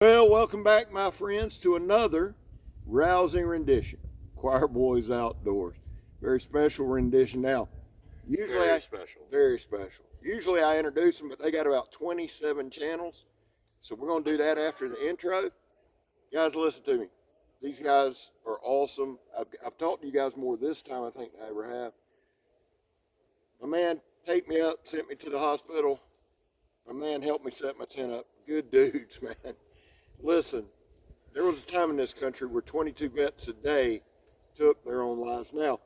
Well, welcome back, my friends, to another rousing rendition. Choir Boys Outdoors. Very special rendition. Now, usually Very special. very special. Usually I introduce them, but they got about 27 channels. So we're going to do that after the intro. Guys, listen to me. These guys are awesome. I've talked to you guys more this time, I think, than I ever have. My man taped me up, sent me to the hospital. My man helped me set my tent up. Good dudes, man. Listen, there was a time in this country where 22 vets a day took their own lives. Now,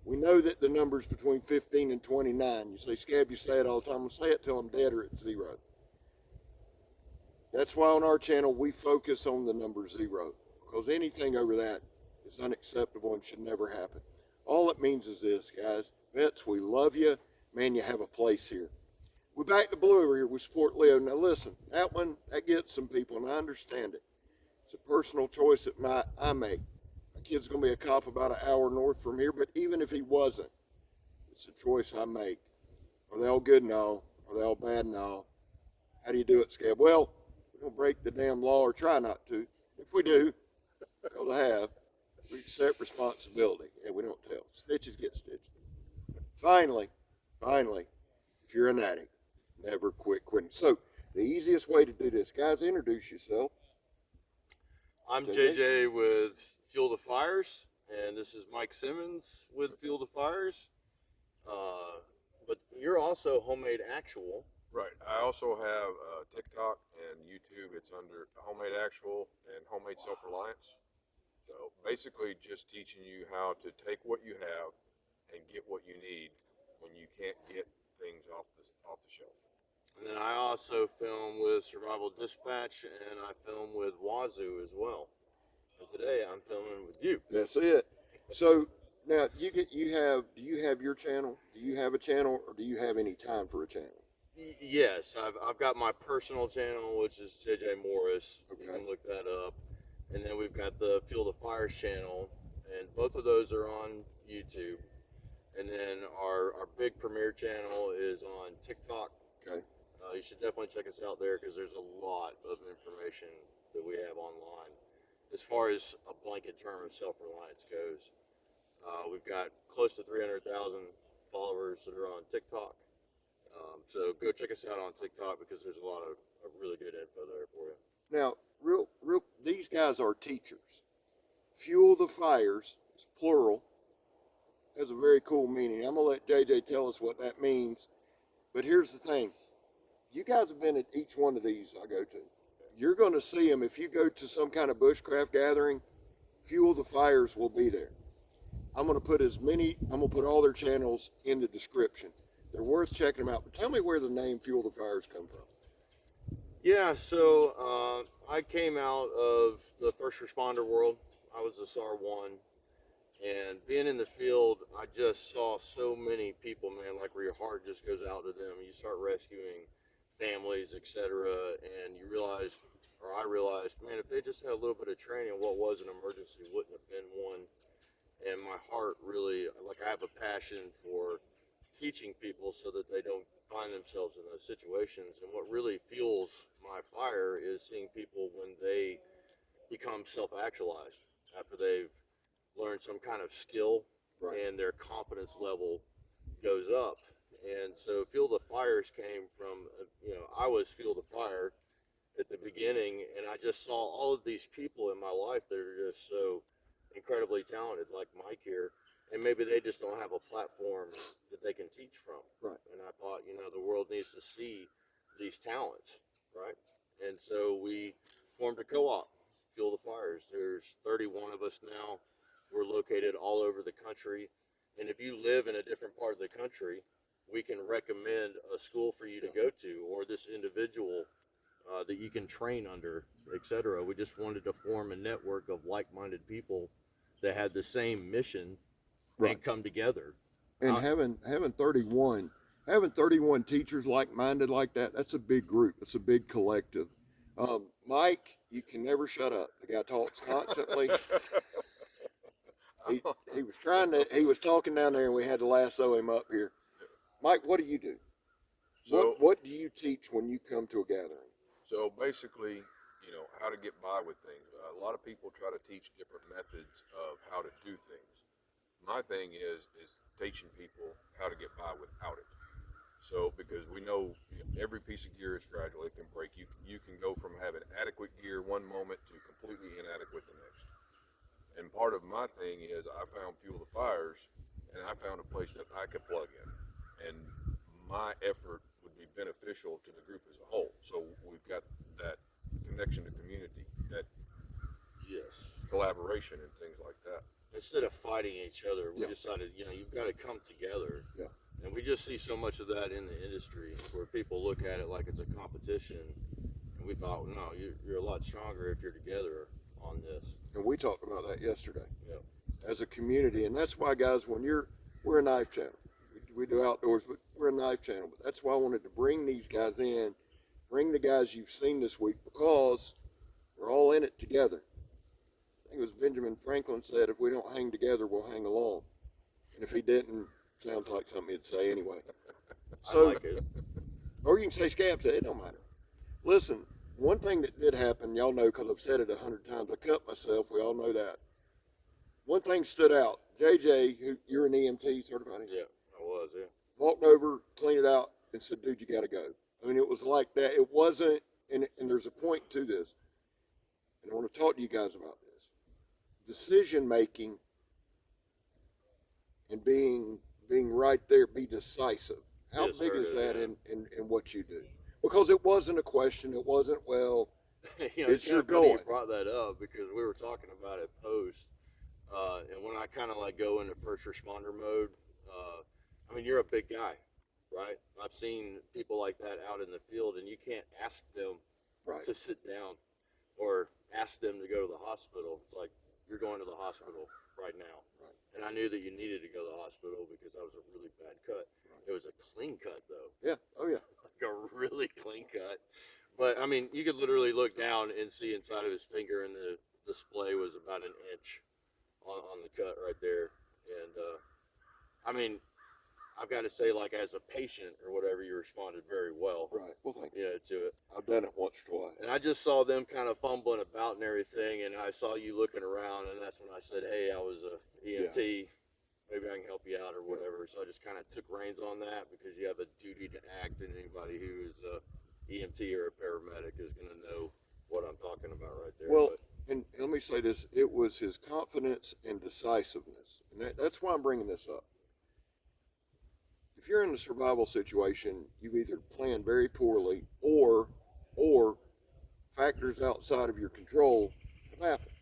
we know that the number's between 15 and 29. You say, Scab, you say it all the time. I'm going to say it till I'm dead or it's zero. That's why on our channel we focus on the number zero, because anything over that is unacceptable and should never happen. All it means is this, guys. Vets, we love you. Man, you have a place here. We're back to blue over here. We support Leo. Now listen, that one, that gets some people, and I understand it. It's a personal choice that I make. My kid's going to be a cop about an hour north from here, but even if he wasn't, it's a choice I make. Are they all good? No. Are they all bad? No. How do you do it, Scab? Well, we don't break the damn law or try not to. If we do, because I have, we accept responsibility, and we don't tell. Stitches get stitched. Finally, if you're an addict, never quit quitting. So the easiest way to do this, guys, introduce yourself. I'm JJ with Fuel the Fires, and this is Mike Simmons with Fuel the Fires. But you're also Homemade Actual. Right. I also have TikTok and YouTube. It's under Homemade Actual and Homemade Self-Reliance. So basically just teaching you how to take what you have and get what you need when you can't get things off the shelf. And then I also film with Survival Dispatch, and I film with Wazoo as well. And today I'm filming with you. That's it. So now do you have your channel? Do you have a channel, or do you have any time for a channel? Yes, I've got my personal channel, which is JJ Morris. Okay. You can look that up. And then we've got the Fuel the Fires channel, and both of those are on YouTube. And then our big premiere channel is on TikTok. Okay. You should definitely check us out there because there's a lot of information that we have online. As far as a blanket term of self-reliance goes, we've got close to 300,000 followers that are on TikTok. So go check us out on TikTok because there's a lot of really good info there for you. Now, real, these guys are teachers. Fuel the Fires is plural. Has a very cool meaning. I'm gonna let JJ tell us what that means. But here's the thing: you guys have been at each one of these I go to. You're going to see them if you go to some kind of bushcraft gathering. Fuel the Fires will be there. I'm going to put all their channels in the description. They're worth checking them out. But tell me where the name Fuel the Fires come from. Yeah, so I came out of the first responder world. I was a SAR-1. And being in the field, I just saw so many people, man, like where your heart just goes out to them. You start rescuing families, etc., and you realize, or I realized, man, if they just had a little bit of training, what was an emergency wouldn't have been one. And my heart really, like, I have a passion for teaching people so that they don't find themselves in those situations. And what really fuels my fire is seeing people when they become self-actualized after they've learned some kind of skill, Right. And their confidence level goes up. And so Fuel the Fires came from, I was Fuel the Fire at the beginning, and I just saw all of these people in my life that are just so incredibly talented, like Mike here, and maybe they just don't have a platform that they can teach from. Right. And I thought, the world needs to see these talents, right? And so we formed a co-op, Fuel the Fires. There's 31 of us now. We're located all over the country. And if you live in a different part of the country, we can recommend a school for you to go to, or this individual that you can train under, etc. We just wanted to form a network of like-minded people that had the same mission Right. and come together. And having 31 teachers like-minded like that, that's a big group. It's a big collective. Mike, you can never shut up. The guy talks constantly. He was talking down there, and we had to lasso him up here. Mike, what do you do? So What do you teach when you come to a gathering? So basically, you know, how to get by with things. A lot of people try to teach different methods of how to do things. My thing is teaching people how to get by without it. So, because we know every piece of gear is fragile, it can break. You can go from having adequate gear one moment to completely inadequate the next. And part of my thing is I found Fuel the Fires, and I found a place that I could plug in, and my effort would be beneficial to the group as a whole. So we've got that connection to community, that Yes. collaboration, and things like that. Instead of fighting each other, we Yeah. decided, you've got to come together. Yeah. And we just see so much of that in the industry where people look at it like it's a competition. And we thought, no, you're a lot stronger if you're together on this. And we talked about that yesterday Yeah. as a community. And that's why, guys, we're a knife channel. We do outdoors, but we're a knife channel. But that's why I wanted to bring these guys in, bring the guys you've seen this week, because we're all in it together. I think it was Benjamin Franklin said, if we don't hang together, we'll hang alone. And if he didn't, sounds like something he'd say anyway. So, I like it. or you can say scab said, it don't matter. Listen, one thing that did happen, y'all know because I've said it 100 times, I cut myself, we all know that. One thing stood out. JJ, who you're an EMT certified, Yeah, I was, yeah. walked over, cleaned it out, and said, dude, you got to go. I mean, it was like that. It wasn't, and there's a point to this. And I want to talk to you guys about this. Decision making and being right there, be decisive. How Yes, big sir, is that yeah. in what you do? Because it wasn't a question. It wasn't, well, It's your kinda funny going. you brought that up because we were talking about it post. And when I kind of like go into first responder mode, I mean, you're a big guy, right? I've seen people like that out in the field, and you can't ask them right. to sit down or ask them to go to the hospital. It's like, you're going to the hospital right now. Right. And I knew that you needed to go to the hospital because that was a really bad cut. Right. It was a clean cut, though. Yeah. Oh, yeah. Like a really clean cut. But, I mean, you could literally look down and see inside of his finger, and the display was about an inch on the cut right there. And, I mean, I've got to say, like, as a patient or whatever, you responded very well. Right. Well, thank you. To it. I've done it once or twice. And I just saw them kind of fumbling about and everything, and I saw you looking around, and that's when I said, hey, I was a EMT. Maybe I can help you out or whatever. So I just kind of took reins on that because you have a duty to act, and anybody who is a EMT or a paramedic is going to know what I'm talking about right there. Well, and let me say this. It was his confidence and decisiveness. And that's why I'm bringing this up. If you're in a survival situation, you either plan very poorly or factors outside of your control have happened.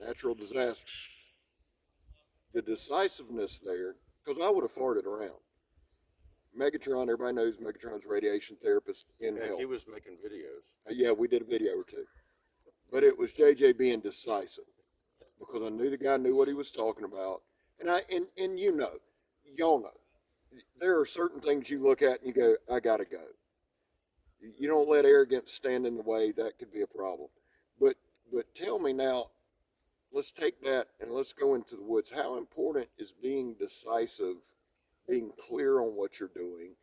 Natural disaster. The decisiveness there, because I would have farted around. Megatron, everybody knows Megatron's a radiation therapist in heck, health. he was making videos. Yeah, we did a video or two. But it was JJ being decisive because I knew the guy knew what he was talking about. And you know, y'all know, there are certain things you look at and you go, I got to go. You don't let arrogance stand in the way. That could be a problem. But tell me now, let's take that and let's go into the woods. How important is being decisive, being clear on what you're doing?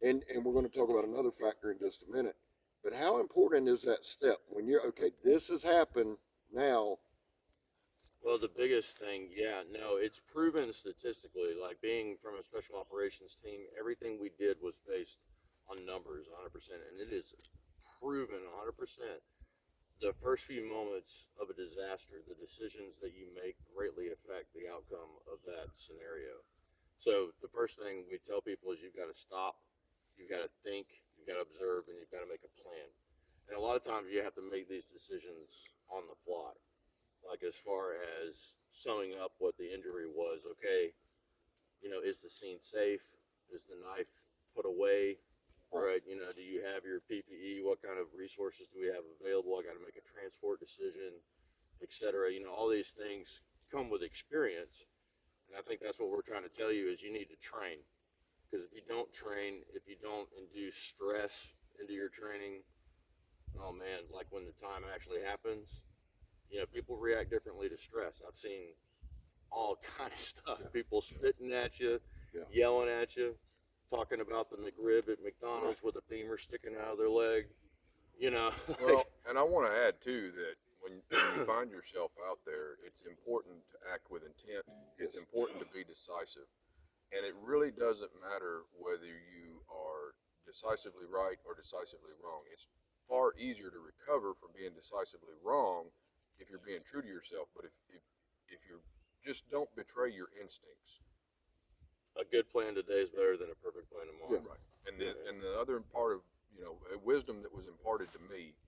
And we're going to talk about another factor in just a minute. But how important is that step when you're, okay, this has happened now? Well, the biggest thing, it's proven statistically, like being from a special operations team, everything we did was based on numbers 100%. And it is proven 100%. The first few moments of a disaster, the decisions that you make greatly affect the outcome of that scenario. So the first thing we tell people is you've got to stop, you've got to think, you've got to observe, and you've got to make a plan. And a lot of times you have to make these decisions on the fly. Like as far as summing up what the injury was, okay, is the scene safe? Is the knife put away? Right, do you have your PPE? What kind of resources do we have available? I got to make a transport decision, etc. All these things come with experience. And I think that's what we're trying to tell you is you need to train. Because if you don't train, if you don't induce stress into your training, oh man, like when the time actually happens, people react differently to stress. I've seen all kind of stuff. Yeah. People spitting at you, yelling at you, talking about the McRib at McDonald's with a femur sticking out of their leg. you know. Well, and I want to add too that when you find yourself out there, it's important to act with intent. It's important to be decisive, and it really doesn't matter whether you are decisively right or decisively wrong. It's far easier to recover from being decisively wrong if you're being true to yourself. But if you just don't betray your instincts. A good plan today is better than a perfect plan tomorrow. Right. And the other part of, a wisdom that was imparted to me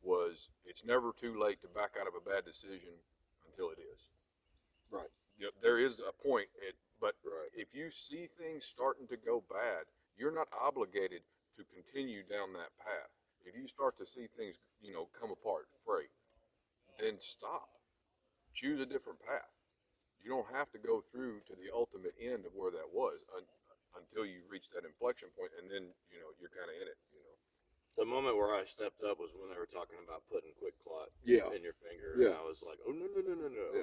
was it's never too late to back out of a bad decision until it is. Right. There is a point, but Right. if you see things starting to go bad, you're not obligated to continue down that path. If you start to see things, come apart, fray, then stop. Choose a different path. You don't have to go through to the ultimate end of where that was until you reach that inflection point, and then you're kind of in it. The moment where I stepped up was when they were talking about putting quick clot Yeah. in your finger. Yeah. And I was like, oh, no. Yeah.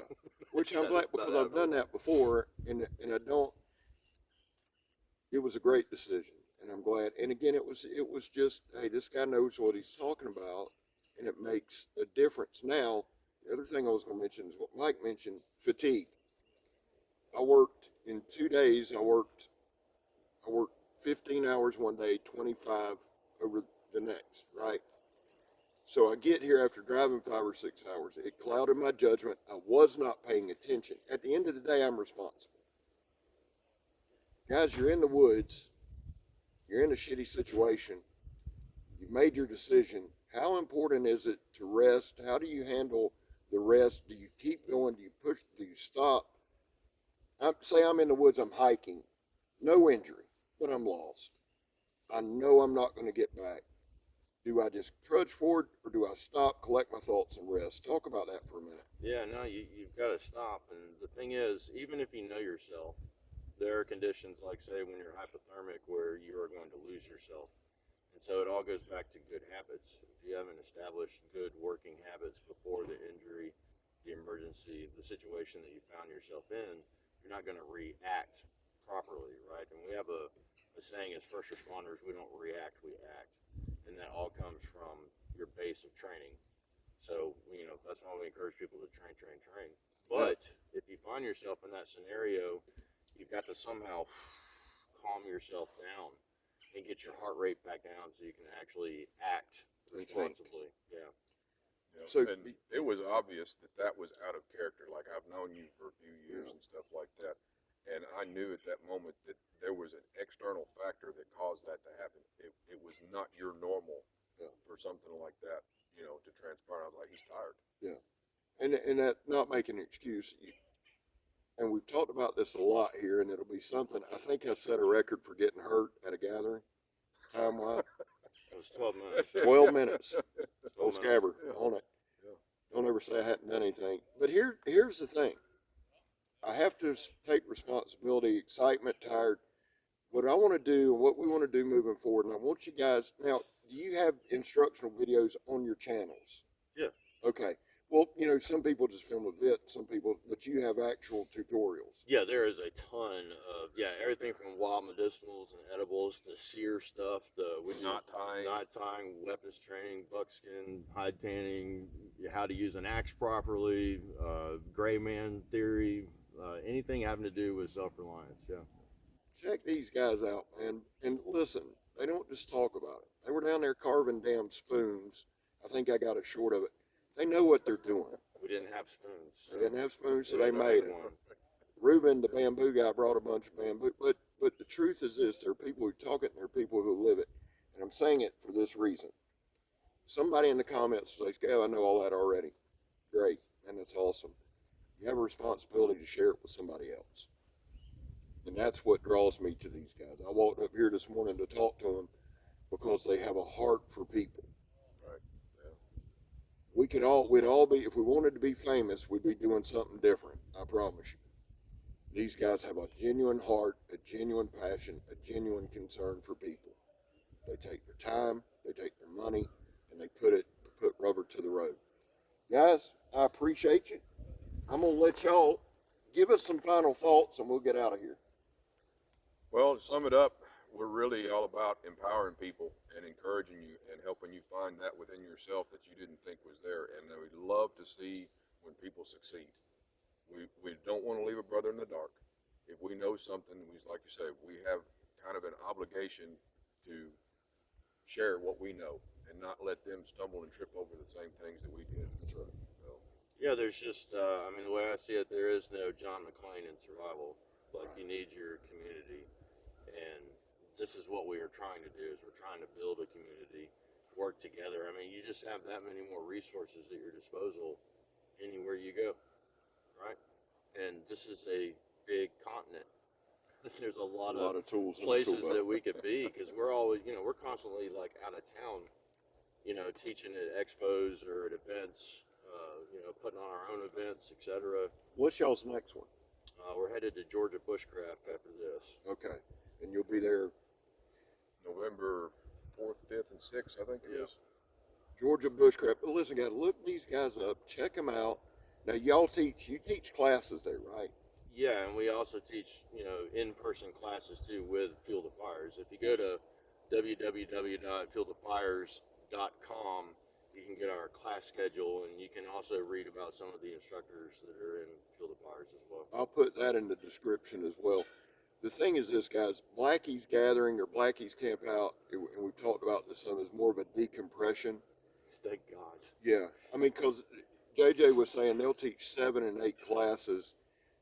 Which I'm That glad is because not I've done that before, and I don't. It was a great decision, and I'm glad. And again, it was just, hey, this guy knows what he's talking about, and it makes a difference. Now, the other thing I was going to mention is what Mike mentioned: fatigue. I worked in 2 days. I worked 15 hours one day, 25 over the next, right? So I get here after driving 5 or 6 hours. It clouded my judgment. I was not paying attention. At the end of the day, I'm responsible. Guys, you're in the woods. You're in a shitty situation. You made your decision. How important is it to rest? How do you handle the rest? Do you keep going? Do you push? Do you stop? Say I'm in the woods, I'm hiking. No injury, but I'm lost. I know I'm not going to get back. Do I just trudge forward, or do I stop, collect my thoughts, and rest? Talk about that for a minute. Yeah, no, you've got to stop. And the thing is, even if you know yourself, there are conditions like, say, when you're hypothermic where you are going to lose yourself. And so it all goes back to good habits. If you haven't established good working habits before the injury, the emergency, the situation that you found yourself in, you're not going to react properly, right? And we have a saying as first responders, we don't react, we act. And that all comes from your base of training. So, that's why we encourage people to train. But if you find yourself in that scenario, you've got to somehow calm yourself down and get your heart rate back down so you can actually act responsibly. Yeah. So and it was obvious that was out of character. Like, I've known you for a few years and stuff like that. And I knew at that moment that there was an external factor that caused that to happen. It was not your normal for something like that, to transpire. I was like, he's tired. Yeah. And that, not making an excuse. And we've talked about this a lot here, and it'll be something. I think I set a record for getting hurt at a gathering, time-wise. It was 12 minutes. 12 minutes. 12 Old minutes. Scabber on it. Yeah. Don't ever say I hadn't done anything. But here's the thing. I have to take responsibility, excitement, tired. What I want to do and what we want to do moving forward, and I want you guys, now, do you have instructional videos on your channels? Yeah. Okay. Well, some people just film a bit, but you have actual tutorials. Yeah, there is a ton of, everything from wild medicinals and edibles to sear stuff to Knot tying, weapons training, buckskin, hide tanning, how to use an axe properly, gray man theory, anything having to do with self-reliance. Yeah. Check these guys out, man. And listen, they don't just talk about it. They were down there carving damn spoons. I think I got a short of it. They know what they're doing. We didn't have spoons. They didn't have spoons, so we they ended up made with it. one. Ruben, the bamboo guy, brought a bunch of bamboo. But the truth is this: there are people who talk it, and there are people who live it. And I'm saying it for this reason. Somebody in the comments says, "Gav, I know all that already." Great, and that's awesome. You have a responsibility to share it with somebody else. And that's what draws me to these guys. I walked up here this morning to talk to them because they have a heart for people. Right. Yeah. We'd all be, if we wanted to be famous, we'd be doing something different. I promise you. These guys have a genuine heart, a genuine passion, a genuine concern for people. They take their time, they take their money, and they put rubber to the road. Guys, I appreciate you. I'm going to let y'all give us some final thoughts and we'll get out of here. Well, to sum it up, we're really all about empowering people and encouraging you and helping you find that within yourself that you didn't think was there. And we love to see when people succeed. We don't want to leave a brother in the dark. If we know something, like you say, we have kind of an obligation to share what we know and not let them stumble and trip over the same things that we did. That's right. So, Yeah, there's just, I mean, the way I see it, there is no John McClane in survival. Like, you need your community. And this is what we are trying to do, is we're trying to build a community, work together. I mean, you just have that many more resources at your disposal anywhere you go, right? And this is a big continent. There's a lot of tools in the places toolbox. that we could be, because we're always, you know, we're constantly like out of town, you know, teaching at expos or at events, you know, putting on our own events, etc. What's y'all's next one? We're headed to Georgia Bushcraft after this. Okay, and you'll be there. November 4th, 5th, and 6th, I think it Yeah. is. Georgia Bushcraft. But listen, guys, look these guys up. Check them out. Now, you teach classes there, right? Yeah, and we also teach, you know, in-person classes too with Field of Fires. If you go to www.fieldoffires.com, you can get our class schedule, and you can also read about some of the instructors that are in Field of Fires as well. I'll put that in the description as well. The thing is this, guys, Blackie's Gathering or Blackie's Camp Out, and we've talked about this some, is more of a decompression. Thank God. Yeah, I mean, because JJ was saying they'll teach 7 and 8 classes,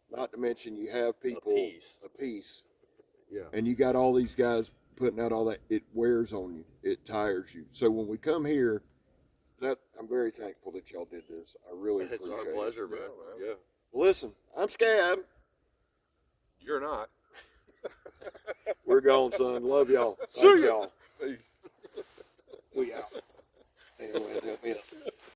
not to mention you have people a piece, Yeah. and you got all these guys putting out all that. It wears on you, it tires you. So when we come here, I'm very thankful that y'all did this. I really It's appreciate our pleasure, it. man. Yeah, Yeah. Well, listen, I'm Scab. You're not. We're gone, son. Love y'all. See y'all. Hey. We out. Anyway,